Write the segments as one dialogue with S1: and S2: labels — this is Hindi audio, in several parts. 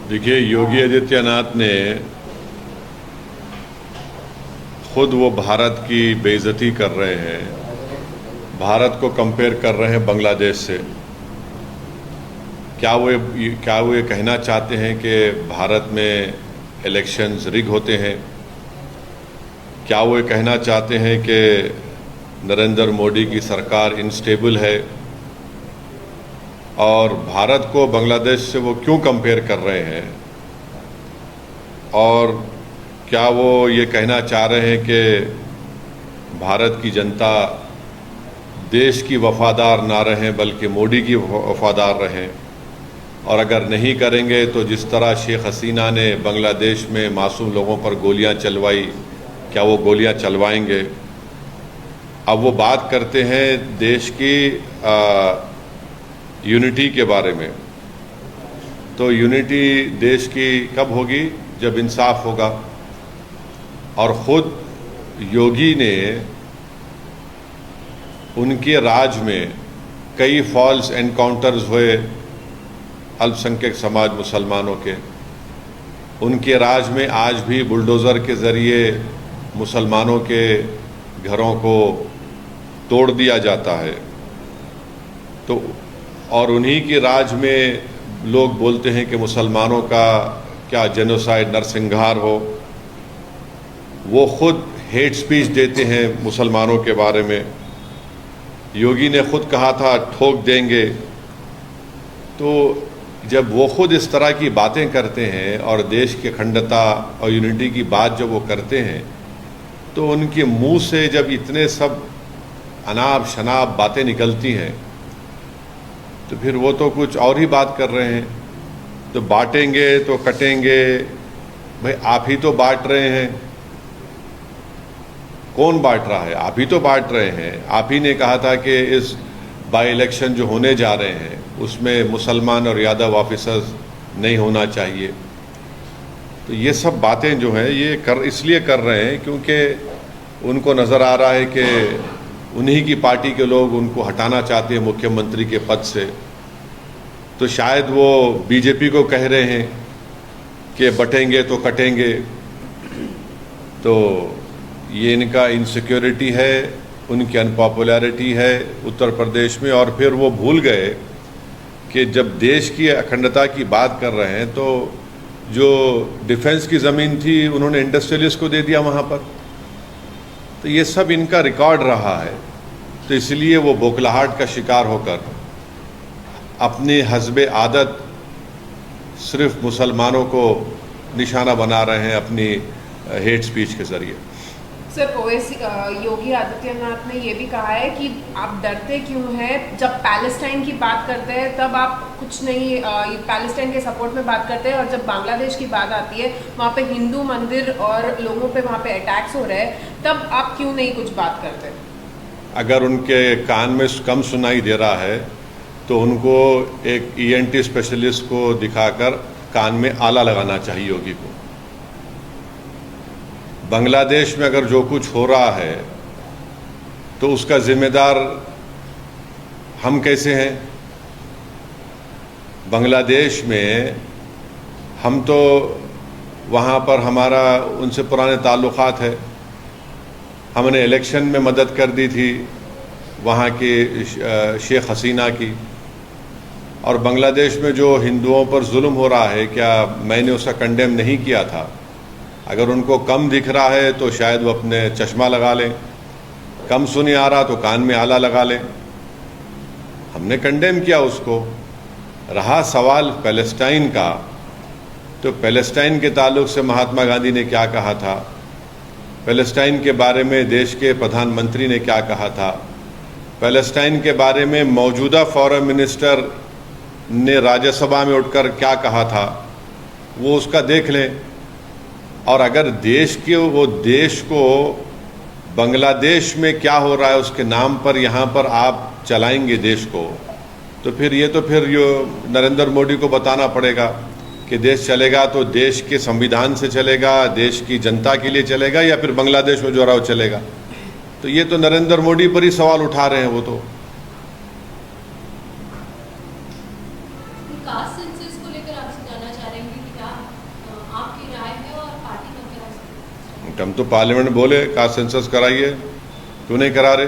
S1: देखिए, योगी आदित्यनाथ ने खुद वो भारत की बेइज्जती कर रहे हैं, भारत को कंपेयर कर रहे हैं बांग्लादेश से। क्या वो ये कहना चाहते हैं कि भारत में इलेक्शंस रिग होते हैं? क्या वो ये कहना चाहते हैं कि नरेंद्र मोदी की सरकार इनस्टेबल है? और भारत को बांग्लादेश से वो क्यों कंपेयर कर रहे हैं? और क्या वो ये कहना चाह रहे हैं कि भारत की जनता देश की वफादार ना रहें बल्कि मोदी की वफादार रहें? और अगर नहीं करेंगे तो जिस तरह शेख हसीना ने बांग्लादेश में मासूम लोगों पर गोलियां चलवाई, क्या वो गोलियां चलवाएंगे? अब वो बात करते हैं देश की यूनिटी के बारे में। तो यूनिटी देश की कब होगी? जब इंसाफ होगा। और ख़ुद योगी ने उनके राज में कई फॉल्स एनकाउंटर्स हुए अल्पसंख्यक समाज मुसलमानों के। उनके राज में आज भी बुलडोज़र के ज़रिए मुसलमानों के घरों को तोड़ दिया जाता है। तो और उन्हीं के राज में लोग बोलते हैं कि मुसलमानों का क्या जेनोसाइड, नरसंहार हो। वो खुद हेट स्पीच देते हैं मुसलमानों के बारे में। योगी ने खुद कहा था ठोक देंगे। तो जब वो खुद इस तरह की बातें करते हैं और देश की अखंडता और यूनिटी की बात जब वो करते हैं, तो उनके मुंह से जब इतने सब अनाप शनाप बातें निकलती हैं, तो फिर वो तो कुछ और ही बात कर रहे हैं। तो बांटेंगे तो कटेंगे, भाई आप ही तो बांट रहे हैं। कौन बांट रहा है? आप ही तो बांट रहे हैं। आप ही ने कहा था कि इस बाई इलेक्शन जो होने जा रहे हैं उसमें मुसलमान और यादव ऑफिसर्स नहीं होना चाहिए। तो ये सब बातें जो हैं ये इसलिए कर रहे हैं क्योंकि उनको नज़र आ रहा है कि उन्हीं की पार्टी के लोग उनको हटाना चाहते हैं मुख्यमंत्री के पद से। तो शायद वो बीजेपी को कह रहे हैं कि बटेंगे तो कटेंगे। तो ये इनका इनसिक्योरिटी है, उनकी अनपॉपुलैरिटी है उत्तर प्रदेश में। और फिर वो भूल गए कि जब देश की अखंडता की बात कर रहे हैं तो जो डिफेंस की ज़मीन थी उन्होंने इंडस्ट्रियलिस्ट को दे दिया वहाँ पर। तो ये सब इनका रिकॉर्ड रहा है। तो इसलिए वो बौखलाहट का शिकार होकर अपनी हस्बे आदत सिर्फ मुसलमानों को निशाना बना रहे हैं अपनी हेट स्पीच के ज़रिए।
S2: सर, ओवैसी योगी आदित्यनाथ ने ये भी कहा है कि आप डरते क्यों हैं? जब पैलेस्टाइन की बात करते हैं तब आप कुछ नहीं, पैलेस्टाइन के सपोर्ट में बात करते हैं, और जब बांग्लादेश की बात आती है वहाँ पे हिंदू मंदिर और लोगों पे वहाँ पे अटैक्स हो रहे हैं, तब आप क्यों नहीं कुछ बात करते?
S1: अगर उनके कान में कम सुनाई दे रहा है तो उनको एक ENT स्पेशलिस्ट को दिखाकर कान में आला लगाना चाहिए योगी को। बांग्लादेश में अगर जो कुछ हो रहा है तो उसका जिम्मेदार हम कैसे हैं? बांग्लादेश में हम तो वहाँ पर हमारा उनसे पुराने ताल्लुक़ात है। हमने इलेक्शन में मदद कर दी थी वहाँ की शेख हसीना की। और बांग्लादेश में जो हिंदुओं पर जुल्म हो रहा है, क्या मैंने उसका कंडेम नहीं किया था? अगर उनको कम दिख रहा है तो शायद वो अपने चश्मा लगा लें, कम सुनी आ रहा तो कान में आला लगा लें। हमने कंडेम किया उसको। रहा सवाल पैलेस्टाइन का, तो पैलेस्टाइन के ताल्लुक़ से महात्मा गांधी ने क्या कहा था, पैलेस्टाइन के बारे में देश के प्रधानमंत्री ने क्या कहा था, पैलेस्टाइन के बारे में मौजूदा फॉरेन मिनिस्टर ने राज्यसभा में उठकर क्या कहा था, वो उसका देख लें। और अगर देश को बांग्लादेश में क्या हो रहा है उसके नाम पर यहाँ पर आप चलाएंगे देश को, तो फिर नरेंद्र मोदी को बताना पड़ेगा कि देश चलेगा तो देश के संविधान से चलेगा, देश की जनता के लिए चलेगा, या फिर बांग्लादेश में जो रहा हो चलेगा। तो ये तो नरेंद्र मोदी पर ही सवाल उठा रहे हैं वो तो।
S3: कास्ट सेंसस को लेकर आपसे जानना चाह रहे हैं कि क्या
S1: हम तो पार्लियामेंट में बोले कास्ट सेंसस कराइए, क्यों नहीं करा रहे?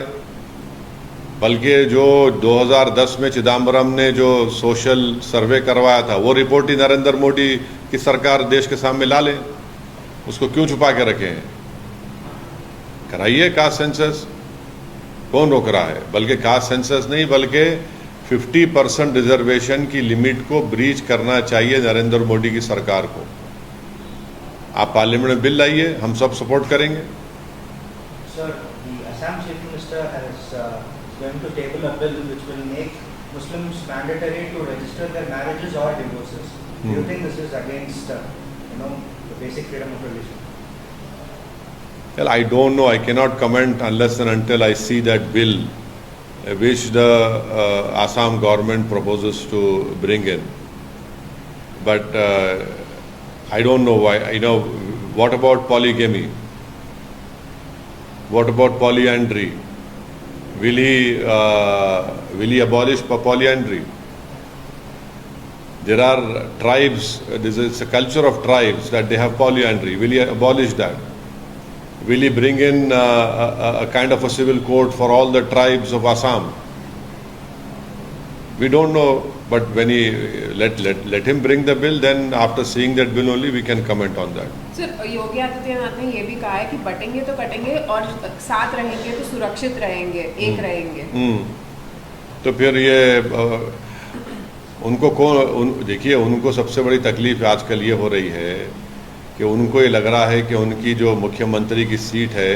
S1: बल्कि जो 2010 में चिदम्बरम ने जो सोशल सर्वे करवाया था वो रिपोर्ट ही नरेंद्र मोदी की सरकार देश के सामने ला ले, उसको क्यों छुपा के रखे हैं? कराइए कास्ट सेंसस, कौन रोक रहा है? बल्कि कास्ट सेंसस नहीं बल्कि 50% रिजर्वेशन की लिमिट को ब्रीच करना चाहिए नरेंद्र मोदी की सरकार को। आप पार्लियामेंट में बिल लाइए, हम सब सपोर्ट करेंगे।
S3: Sir, the Assam Chief Minister is going to table a bill which will make Muslims mandatory to register their marriages or divorces. Do you think this is against, the basic freedom of religion?
S1: Well, I don't know. I cannot comment unless and until I see that bill which the Assam government proposes to bring in. But I don't know why. What about polygamy? What about polyandry? Will he abolish polyandry? There are tribes. It's a culture of tribes that they have polyandry. Will he abolish that? Will he bring in a kind of a civil code for all the tribes of Assam? We don't know, but when he let him bring the bill, then after seeing that bill only we can comment on that.
S2: सर, योगी आदित्यनाथ ने ये भी कहा है कि बटेंगे तो कटेंगे और साथ रहेंगे तो सुरक्षित रहेंगे, एक रहेंगे।
S1: तो फिर ये उनको देखिए, उनको सबसे बड़ी तकलीफ आजकल ये हो रही है कि उनको ये लग रहा है कि उनकी जो मुख्यमंत्री की सीट है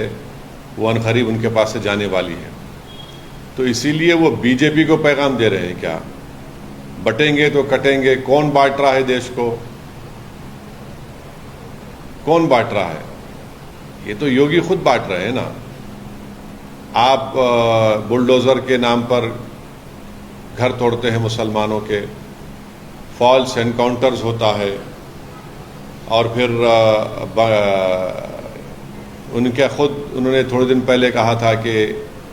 S1: वो अनकरीब उनके पास से जाने वाली है, तो इसीलिए वो बीजेपी को पैगाम दे रहे हैं क्या, बटेंगे तो कटेंगे। कौन बांट रहा है देश को? कौन बांट रहा है? ये तो योगी खुद बांट रहे हैं ना। आप बुलडोजर के नाम पर घर तोड़ते हैं मुसलमानों के, फॉल्स एनकाउंटर्स होता है, और फिर उन्होंने थोड़े दिन पहले कहा था कि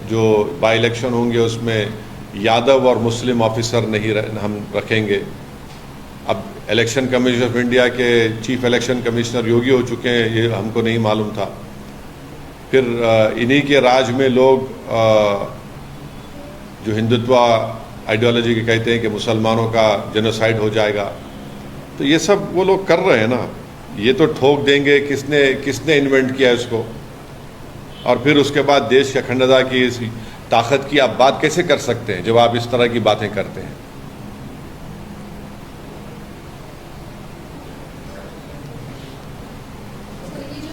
S1: जो बाई इलेक्शन होंगे उसमें यादव और मुस्लिम ऑफिसर नहीं हम रखेंगे। अब इलेक्शन कमीशन ऑफ इंडिया के चीफ इलेक्शन कमिश्नर योगी हो चुके हैं, ये हमको नहीं मालूम था। फिर इन्हीं के राज में लोग जो हिंदुत्व आइडियोलॉजी के कहते हैं कि मुसलमानों का जेनोसाइड हो जाएगा, तो ये सब वो लोग कर रहे हैं ना। ये तो ठोक देंगे किसने इन्वेंट किया इसको, और फिर उसके बाद देश की अखंडता की इस ताकत की आप बात कैसे कर सकते हैं जब आप इस तरह की बातें करते हैं?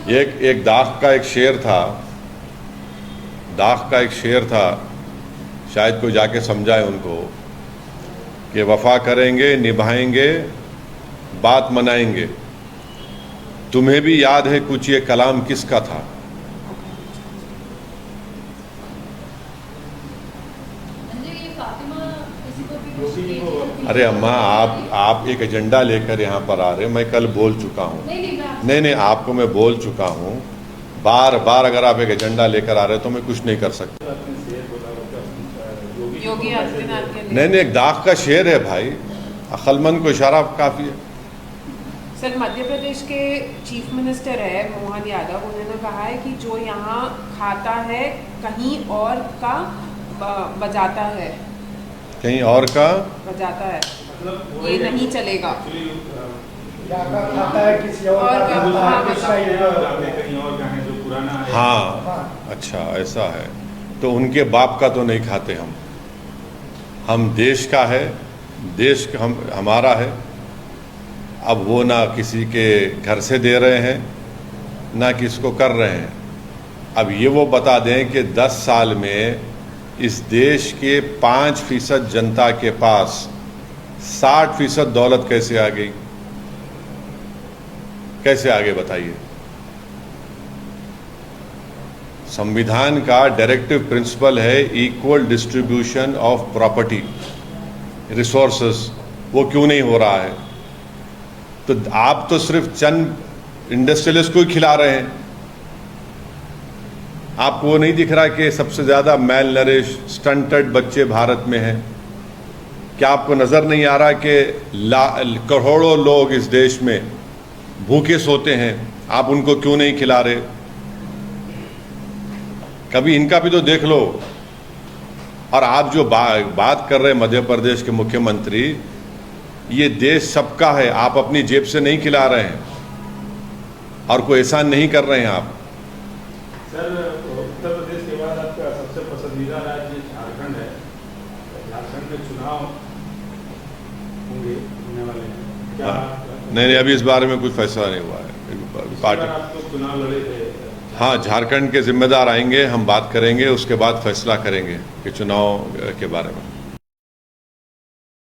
S1: एक दाख का एक शेर था, शायद कोई जाके समझाए उनको कि वफा करेंगे, निभाएंगे, बात मनाएंगे। तुम्हें भी याद है कुछ ये कलाम किसका था? अरे अम्मा, आप एक एजेंडा लेकर यहाँ पर आ रहे हैं। मैं कल बोल चुका हूँ, नहीं, आपको मैं बोल चुका हूँ। बार बार अगर आप एक एजेंडा लेकर आ रहे हो तो मैं कुछ नहीं कर सकता।
S2: योगी आदित्यनाथ के
S1: नहीं, एक दाग का शेर है भाई, अक्लमंद को इशारा काफी है।
S2: सर, मध्य प्रदेश के चीफ मिनिस्टर है मोहन यादव, उन्होंने कहा है कि जो यहाँ खाता है कहीं और का बजाता है,
S1: कहीं और का
S2: बजाता है, ये नहीं चलेगा।
S1: हाँ, अच्छा ऐसा है। तो उनके बाप का तो नहीं खाते हम देश का है, देश हमारा है। अब वो ना किसी के घर से दे रहे हैं ना किसको कर रहे हैं। अब ये वो बता दें कि 10 साल में इस देश के 5% जनता के पास 60% दौलत कैसे आ गई? कैसे आगे बताइए? संविधान का डायरेक्टिव प्रिंसिपल है equal distribution of property resources, वो क्यों नहीं हो रहा है? तो आप तो सिर्फ चंद इंडस्ट्रियलिस्ट को ही खिला रहे हैं। आपको वो नहीं दिख रहा कि सबसे ज्यादा मेल नरिश स्टंटेड बच्चे भारत में हैं? क्या आपको नजर नहीं आ रहा कि करोड़ों लोग इस देश में भूखे सोते हैं? आप उनको क्यों नहीं खिला रहे? कभी इनका भी तो देख लो। और आप जो बात कर रहे हैं मध्य प्रदेश के मुख्यमंत्री, ये देश सबका है, आप अपनी जेब से नहीं खिला रहे हैं और कोई एहसान नहीं कर रहे हैं आप।
S4: सर, उत्तर प्रदेश के बाद आपका सबसे पसंदीदा राज्य झारखंड है। झारखंड में चुनाव होंगे, होने वाले हैं क्या?
S1: नहीं, अभी इस बारे में कुछ फैसला नहीं हुआ है पार्टी।
S4: आप लोग चुनाव लड़े थे।
S1: हाँ, झारखंड के जिम्मेदार आएंगे, हम बात करेंगे, उसके बाद फैसला करेंगे कि चुनाव के बारे में।